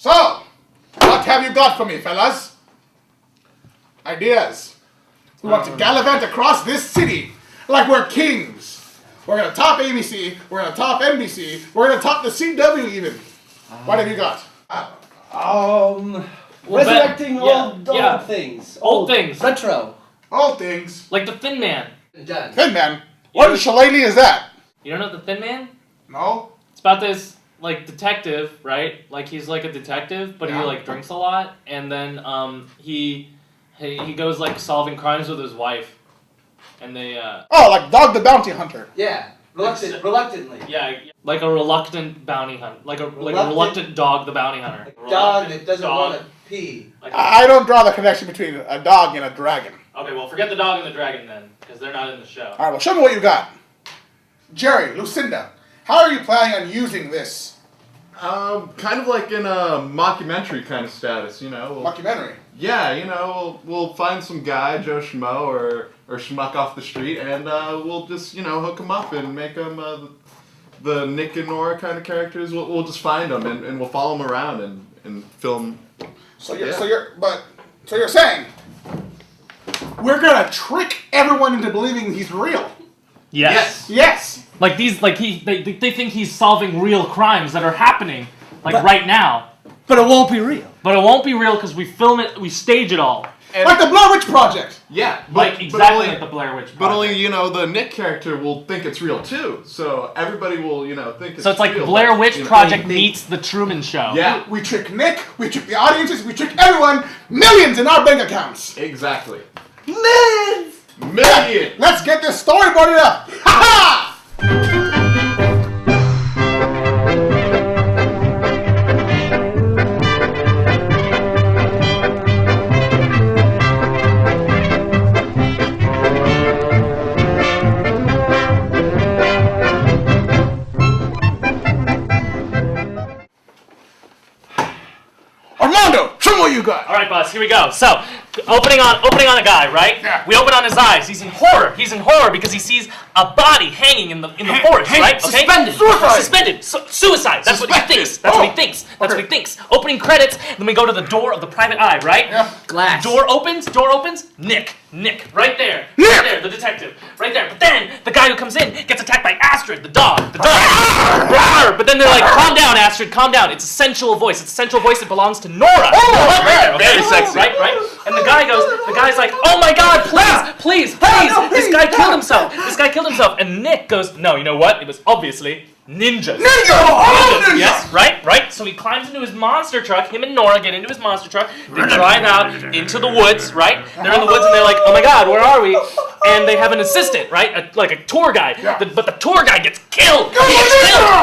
So, what have you got for me, fellas? Ideas. We want to gallivant across this city like we're kings. We're gonna top ABC, we're gonna top NBC, we're gonna top the CW even. What have you got? Resurrecting old things. Old things. Retro. Old things. Like the Thin Man. Thin Man? What shillelagh is that? You don't know the Thin Man? No? It's about this, like, detective, right? Like, he's like a detective, but he, like, drinks a lot. And then, he goes, like, solving crimes with his wife. And they, Oh, like Dog the Bounty Hunter. Yeah. Reluctantly. Yeah, like a reluctant bounty hunter. Like a reluctant dog the bounty hunter. A dog that doesn't want to pee. I don't draw the connection between a dog and a dragon. Okay, well, forget the dog and the dragon then, because they're not in the show. Alright, well, show me what you got. Jerry, Lucinda, how are you planning on using this? Kind of like in a mockumentary kind of status, you know. Mockumentary? Yeah, you know, we'll find some guy, Joe Schmo, or schmuck off the street, and we'll just, you know, hook him up and make him the Nick and Nora kind of characters. We'll just find them and we'll follow them around and film. So you're saying we're gonna trick everyone into believing he's real? Yes. Yes. Like they think he's solving real crimes that are happening, right now. But it won't be real. But it won't be real because we film it, we stage it all. And like the Blair Witch Project. Yeah, like the Blair Witch Project. But only, you know, the Nick character will think it's real too. So everybody will, you know, think it's real. So it's like real, Blair Witch but, Project meets the Truman Show. Yeah. We trick Nick, we trick the audiences, we trick everyone. Millions in our bank accounts. Exactly. Millions! Millions! Let's get this storyboarded up. Ha ha! Armando, show me what you got. All right, boss. Here we go. So, opening on a guy, right? Yeah. We open on his eyes. He's in horror. He's in horror because he sees a body hanging in the forest, right? Okay. Suspended. Suicide. Suspended. Suicide. That's what he thinks. That's what he thinks. That's what he thinks. Opening credits. Then we go to the door of the private eye, right? Yeah. Glass. Door opens. Nick, right there. Nick! Right there, the detective. Right there. But then the guy who comes in gets attacked by Astrid, the dog. But then they're like, calm down, Astrid, calm down. It's a sensual voice. It's a sensual voice that belongs to Nora. Right there, okay? Very sexy. Right? And the guy's like, oh my God, please. This guy killed himself. And Nick goes, no, you know what? It was obviously ninjas. Ninjas! Yes, right? So he climbs into his monster truck. Him and Nora get into his monster truck. They drive out into the woods, right? They're in the woods and they're like, oh my God, where are we? And they have an assistant, right? Like a tour guide. Yeah. But the tour guide gets killed.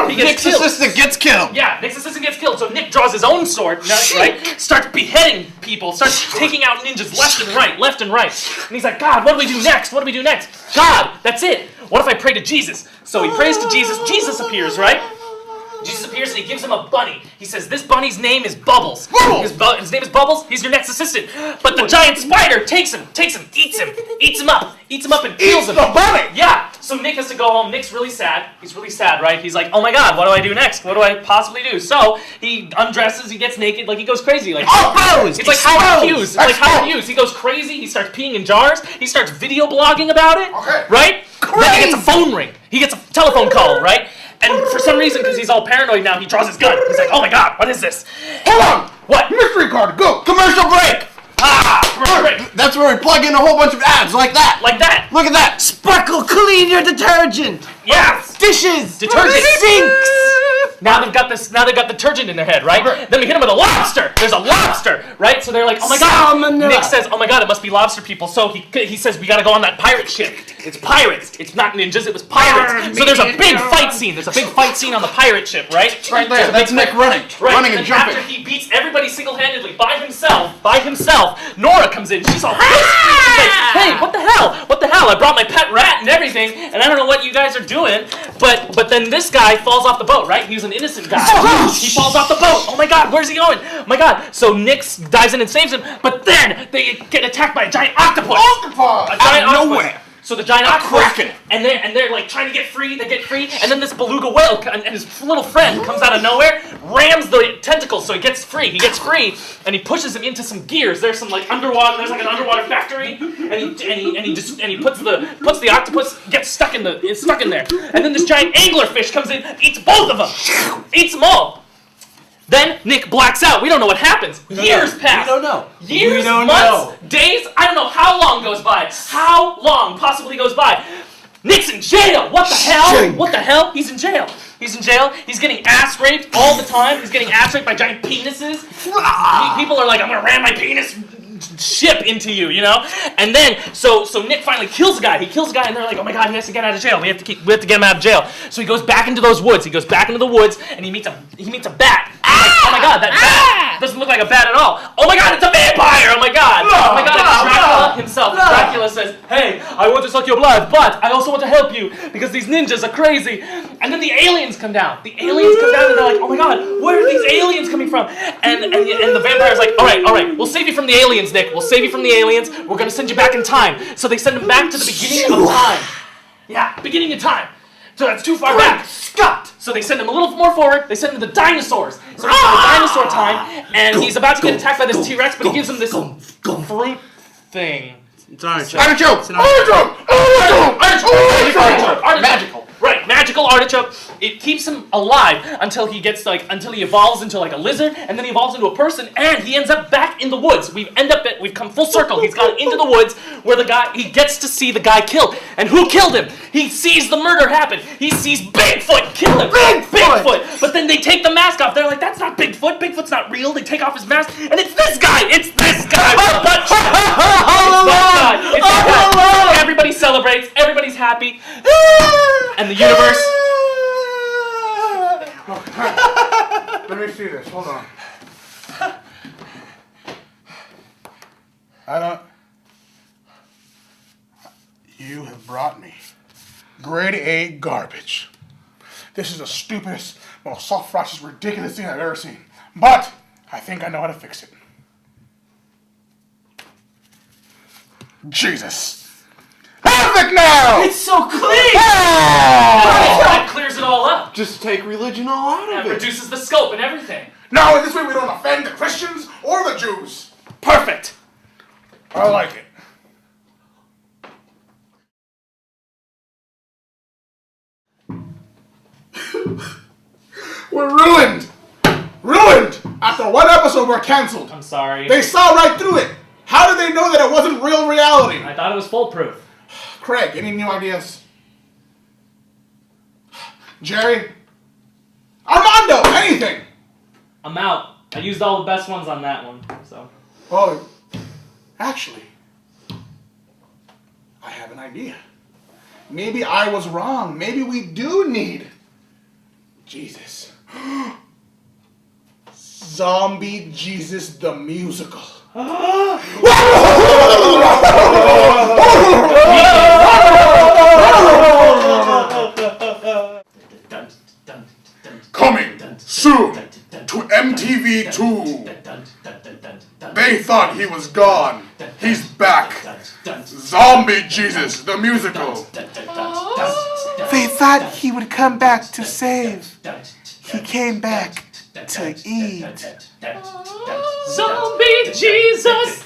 Nick's assistant gets killed. Yeah, Nick's assistant gets killed. So Nick draws his own sword, right? Starts beheading people. Starts taking out ninjas left and right. And he's like, God, what do we do next? God, that's it. What if I pray to Jesus? So he prays to Jesus. Jesus appears, right? Jesus appears and he gives him a bunny. He says, this bunny's name is Bubbles. His name is Bubbles. He's your next assistant. But the giant spider takes him, eats him up and kills him. The bunny! Yeah. So Nick has to go home. Nick's really sad. He's really sad, right? He's like, oh my God, what do I do next? What do I possibly do? So he undresses, he gets naked, like he goes crazy. Like it's like Howard Hughes. He goes crazy. He starts peeing in jars. He starts video blogging about it. Okay. Right? Then he gets a phone ring. He gets a telephone call, right? And for some reason, because he's all paranoid now, he draws his gun. He's like, oh my God, what is this? Hold on. What? Mystery card, go. Commercial break! Commercial break. That's where we plug in a whole bunch of ads like that. Look at that. Sparkle clean your detergent. Yes. Dishes. Detergent. Sinks. Now they've got detergent in their head, right? Then we hit them with a lobster. There's a lobster, right? So they're like, oh my God. Salmonella. Nick says, oh my God, it must be lobster people. So he says, we gotta go on that pirate ship. It's pirates. It's not ninjas, it was pirates. So there's a big fight scene. There's a big fight scene on the pirate ship, right? Right there. That's Nick running. Right. Running and jumping. After he beats everybody single-handedly by himself, Nora comes in. She's all pissed. She's like, hey, what the hell? I brought my pet rat and everything, and I don't know what you guys are doing. But then this guy falls off the boat, right? He was an innocent guy. He falls off the boat. Oh my God, where's he going? Oh my God. So Nick dives in and saves him, but then they get attacked by a giant octopus. Octopus! A giant octopus. Nowhere. So the giant octopus, kraken. and they're like trying to get free. They get free, and then this beluga whale and his little friend comes out of nowhere, rams the tentacles, so he gets free. He gets free, and he pushes him into some gears. There's some like underwater. There's like an underwater factory, and he puts the octopus, gets stuck in there, and then this giant anglerfish comes in, eats both of them, eats them all. Then Nick blacks out. We don't know what happens. Years pass. We don't know. Years, months, days. I don't know how long goes by. How long possibly goes by? Nick's in jail. What the hell? What the hell? He's in jail. He's in jail. He's getting ass raped all the time. He's getting ass raped by giant penises. People are like, I'm gonna ram my penis ship into you, you know? And then, so Nick finally kills a guy. He kills a guy, and they're like, oh my god, he has to get out of jail. We have to get him out of jail. So he goes back into those woods. He goes back into the woods, and he meets a bat. Like, oh my god, that bat doesn't look like a bat at all. Oh my god, it's a vampire! Oh my god! Oh my god, it's Dracula himself. Dracula says, hey, I want to suck your blood, but I also want to help you because these ninjas are crazy. And then the aliens come down. The aliens come down, and they're like, oh my god, where are these aliens coming from? And the vampire's like, all right, we'll save you from the aliens, Nick. We'll save you from the aliens. We're gonna send you back in time. So they send him back to the beginning of time. Yeah, beginning of time. So that's too far back. Scott! So they send him a little more forward. They send him to the dinosaurs. So he's in the dinosaur time, and he's about to get attacked by this T-Rex, but he gives him this fruit thing. It's artichoke. Artichoke! Magical. Right, magical artichoke. It keeps him alive until he evolves into like a lizard, and then he evolves into a person, and he ends up back in the woods. We've come full circle. He's gone into the woods where he gets to see the guy killed. And who killed him? He sees the murder happen. He sees Bigfoot kill him. Bigfoot! But then they take the mask off. They're like, that's not Bigfoot. Bigfoot's not real. They take off his mask, and it's this guy! It's this guy! It's that guy. Everybody celebrates. Everybody's happy. And the universe. Let me see this. Hold on. You have brought me grade A garbage. This is the stupidest, most self-righteous, ridiculous thing I've ever seen. But I think I know how to fix it. Jesus. Perfect now! It's so clean! That clears it all up. Just take religion all out That of it. reduces the scope and everything. Now, this way we don't offend the Christians or the Jews. Perfect. I like it. We're ruined! Ruined! After one episode, we're canceled. I'm sorry. They saw right through it. How did they know that it wasn't real reality? I thought it was foolproof. Craig, any new ideas? Jerry? Armando, anything? I'm out. I used all the best ones on that one, so. Oh, actually, I have an idea. Maybe I was wrong. Maybe we do need Jesus. Zombie Jesus the musical. Coming soon to MTV2. They thought he was gone. He's back. Zombie Jesus the musical. They thought he would come back to save. He came back to eat. Zombie Jesus!